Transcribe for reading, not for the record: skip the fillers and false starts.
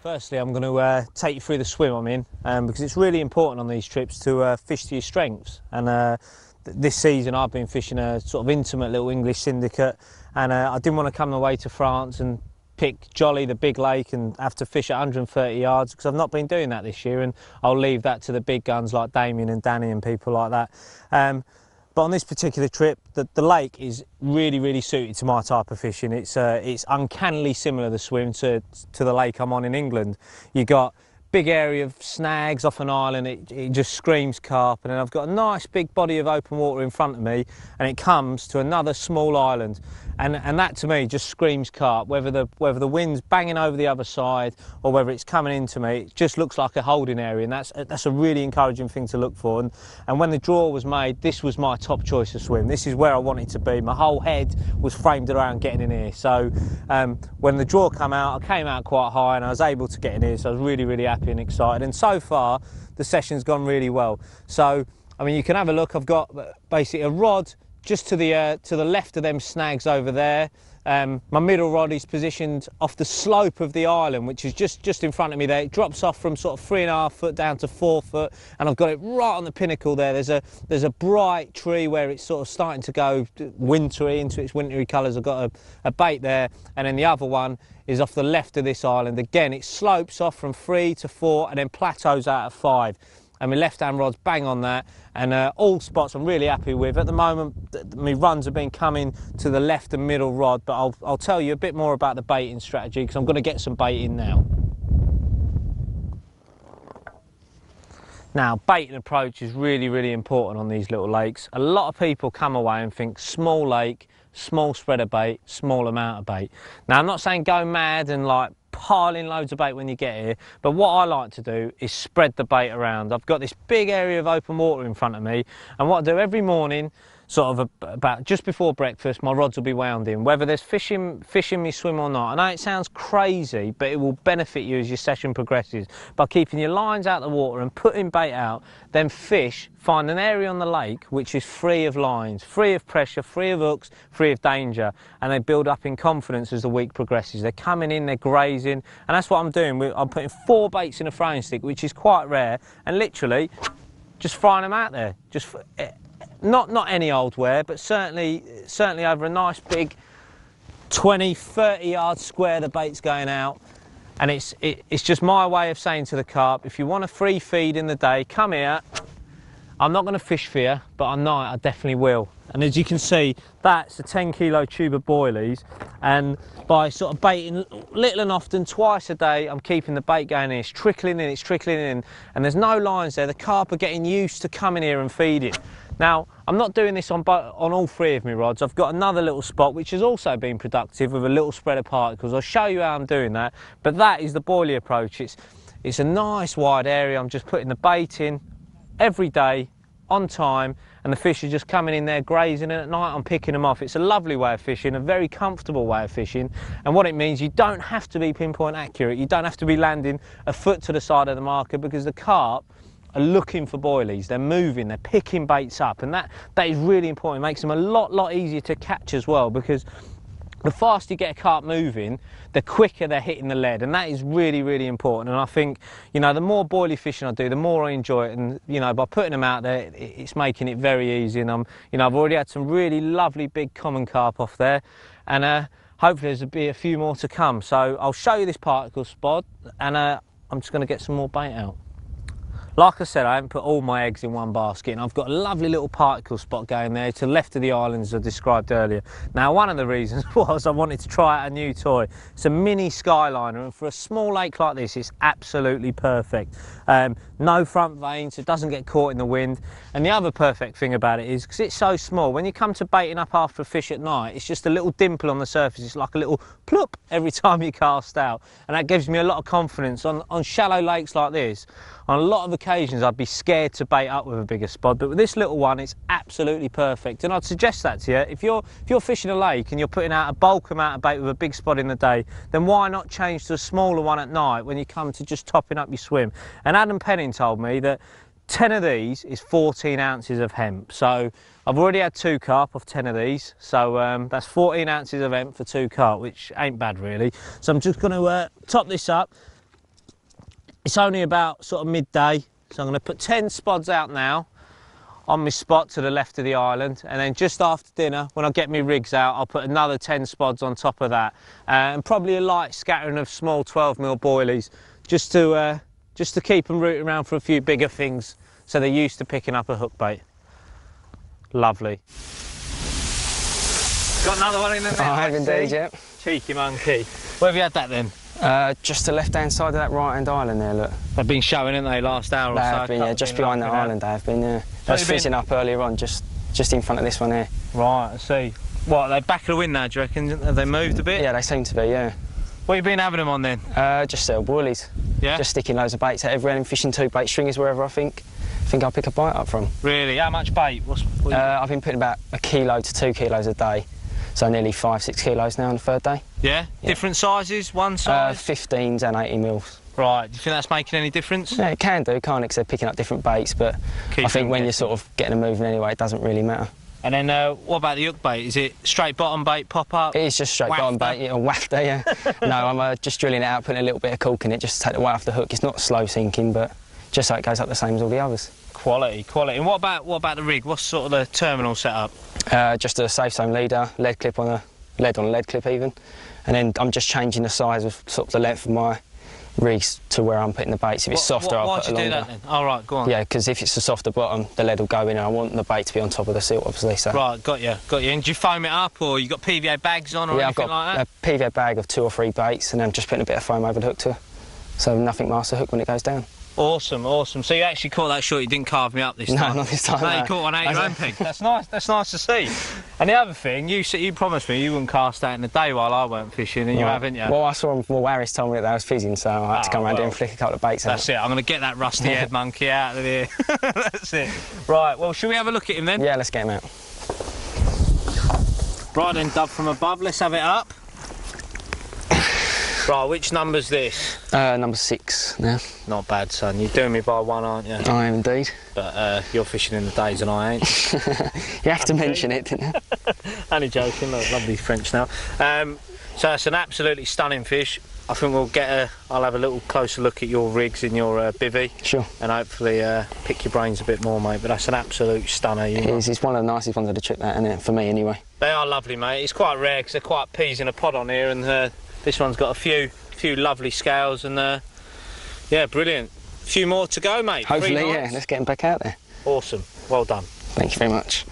Firstly, I'm going to take you through the swim I'm in because it's really important on these trips to fish to your strengths. And this season I've been fishing a sort of intimate little English syndicate, and I didn't want to come away to France and pick Jolly, the big lake, and have to fish at 130 yards because I've not been doing that this year, and I'll leave that to the big guns like Damien and Danny and people like that. But on this particular trip, the lake is really suited to my type of fishing. It's uncannily similar, the swim, to the lake I'm on in England. You got big area of snags off an island, it just screams carp, and then I've got a nice big body of open water in front of me, and it comes to another small island, and that to me just screams carp. Whether the wind's banging over the other side or whether it's coming into me, it just looks like a holding area, and that's a really encouraging thing to look for. And when the draw was made, this was my top choice of swim. This is where I wanted to be. My whole head was framed around getting in here. So when the draw came out, I came out quite high and I was able to get in here, so I was really happy and excited, and so far the session's gone really well. So I mean, you can have a look. I've got basically a rod just to the left of them snags over there. My middle rod is positioned off the slope of the island, which is just in front of me there. It drops off from sort of 3.5 foot down to 4 foot, and I've got it right on the pinnacle there. There's a bright tree where it's sort of starting to go wintry into its wintry colours. I've got a bait there, and then the other one is off the left of this island. Again, it slopes off from 3 to 4 and then plateaus out at 5. And my left-hand rod's bang on that, and all spots I'm really happy with. At the moment, my runs have been coming to the left and middle rod, but I'll tell you a bit more about the baiting strategy because I'm going to get some bait in now. Now, baiting approach is really important on these little lakes. A lot of people come away and think small lake, small spreader bait, small amount of bait. Now, I'm not saying go mad and like piling loads of bait when you get here, but what I like to do is spread the bait around. I've got this big area of open water in front of me, and what I do every morning, sort of about just before breakfast, my rods will be wound in, whether there's fish in me swim or not. I know it sounds crazy, but it will benefit you as your session progresses by keeping your lines out of the water and putting bait out. Then fish find an area on the lake which is free of lines, free of pressure, free of hooks, free of danger, and they build up in confidence as the week progresses. They're coming in, they're grazing, and that's what I'm doing. I'm putting 4 baits in a throwing stick, which is quite rare, and literally just frying them out there. Just not any old ware, but certainly over a nice big 20-30 yard square the bait's going out. And it's just my way of saying to the carp, if you want a free feed in the day, come here. I'm not going to fish for you, but at night I definitely will. And as you can see, that's a 10 kilo tube of boilies, and by sort of baiting little and often twice a day, I'm keeping the bait going in. It's trickling in, and there's no lines there. The carp are getting used to coming here and feeding. Now, I'm not doing this on all 3 of my rods. I've got another little spot which has also been productive with a little spread of particles. I'll show you how I'm doing that, but that is the boilie approach. It's a nice wide area. I'm just putting the bait in every day on time, and the fish are just coming in there grazing, and at night I'm picking them off. It's a lovely way of fishing, a very comfortable way of fishing, and what it means, you don't have to be pinpoint accurate. You don't have to be landing a foot to the side of the marker, because the carp are looking for boilies. They're moving, they're picking baits up, and that is really important. It makes them a lot easier to catch as well, because the faster you get a carp moving, the quicker they're hitting the lead, and that is really important. And I think, you know, the more boilie fishing I do, the more I enjoy it, and you know, by putting them out there, it's making it very easy. And you know, I've already had some really lovely big common carp off there, and hopefully there'll be a few more to come. So I'll show you this particle spot, and I'm just going to get some more bait out. Like I said, I haven't put all my eggs in one basket, and I've got a lovely little particle spot going there to the left of the islands I described earlier. Now, one of the reasons was I wanted to try out a new toy. It's a mini Skyliner, and for a small lake like this, it's absolutely perfect. No front vane, so it doesn't get caught in the wind. And the other perfect thing about it is, because it's so small, when you come to baiting up after a fish at night, it's just a little dimple on the surface. It's like a little plop every time you cast out, and that gives me a lot of confidence on shallow lakes like this. On a lot of occasions I'd be scared to bait up with a bigger spot, but with this little one it's absolutely perfect, and I'd suggest that to you. If you're fishing a lake and you're putting out a bulk amount of bait with a big spot in the day, then why not change to a smaller one at night when you come to just topping up your swim? And Adam Penning told me that 10 of these is 14 ounces of hemp, so I've already had 2 carp off 10 of these, so that's 14 ounces of hemp for 2 carp, which ain't bad really. So I'm just going to top this up. It's only about sort of midday, so I'm going to put 10 spods out now on my spot to the left of the island, and then just after dinner, when I get my rigs out, I'll put another 10 spods on top of that, and probably a light scattering of small 12mm boilies, just to keep them rooting around for a few bigger things, so they're used to picking up a hook bait. Lovely. Got another one in the net. I have indeed, yeah. Cheeky monkey. Where have you had that then? Just the left-hand side of that right-hand island there, look. They've been showing, haven't they, last hour or so? They have been, yeah, just behind that island they have been, yeah. I was fizzing up earlier on, just in front of this one here. Right, I see. What, are they back of the wind now, do you reckon? Have they moved a bit? Yeah, they seem to be, yeah. What have you been having them on then? Just little boilies. Yeah? Just sticking loads of baits out everywhere and fishing 2 bait stringers wherever I think I'll pick a bite up from. Really? How much bait? I've been putting about 1 kilo to 2 kilos a day. So nearly 5-6 kilos now on the 3rd day. Yeah? Different sizes? One size? 15s and 80mm. Right. Do you think that's making any difference? Yeah, it can do, can't it? Because they're picking up different baits, but I think when you're sort of getting them moving anyway, it doesn't really matter. And then what about the hook bait? Is it straight bottom bait, pop up? It is just straight bottom bait, yeah, wafter, yeah. No, I'm just drilling it out, putting a little bit of cork in it just to take the weight off the hook. It's not slow sinking, but just so it goes up the same as all the others. Quality, quality. And what about the rig? What's sort of the terminal setup? Just a safe zone leader, lead on a lead clip even, and then I'm just changing the size of sort of the length of my rigs to where I'm putting the baits. If it's softer, I'll put a longer. Why'd you do that then? Oh, right, go on. Yeah, because if it's a softer bottom, the lead will go in, and I want the bait to be on top of the silt, obviously. So. Right, got you. And do you foam it up, or you got PVA bags on, or anything like that? Yeah, I've got a PVA bag of 2 or 3 baits, and I'm just putting a bit of foam over the hook to, so nothing marks the hook when it goes down. Awesome, awesome. So you actually caught that short, you didn't carve me up this time? No, not this time. No, you caught one out your own peg. That's nice to see. And the other thing, you promised me you wouldn't cast out in the day while I weren't fishing, and you haven't, you? Well, I saw him, Harris told me that I was fizzing, so I had to come around here and flick a couple of baits out. That's it, I'm going to get that rusty head monkey out of here. That's it. Right, well, should we have a look at him then? Yeah, let's get him out. Right then, dub from above, let's have it up. Right, which number's this? Number 6 now. Not bad, son. You're doing me by 1, aren't you? I am indeed. But you're fishing in the days and I ain't. You have to mention it, didn't you? Only joking. Look, lovely French now. So it's an absolutely stunning fish. I think I'll have a little closer look at your rigs in your bivvy. Sure. And hopefully pick your brains a bit more, mate. But that's an absolute stunner. It is. It's one of the nicest ones of the trip, that, isn't it? For me, anyway. They are lovely, mate. It's quite rare because they're quite peas in a pod on here, and this one's got a few lovely scales, and yeah, brilliant. A few more to go, mate. Hopefully, yeah. Let's get them back out there. Awesome. Well done. Thank you very much.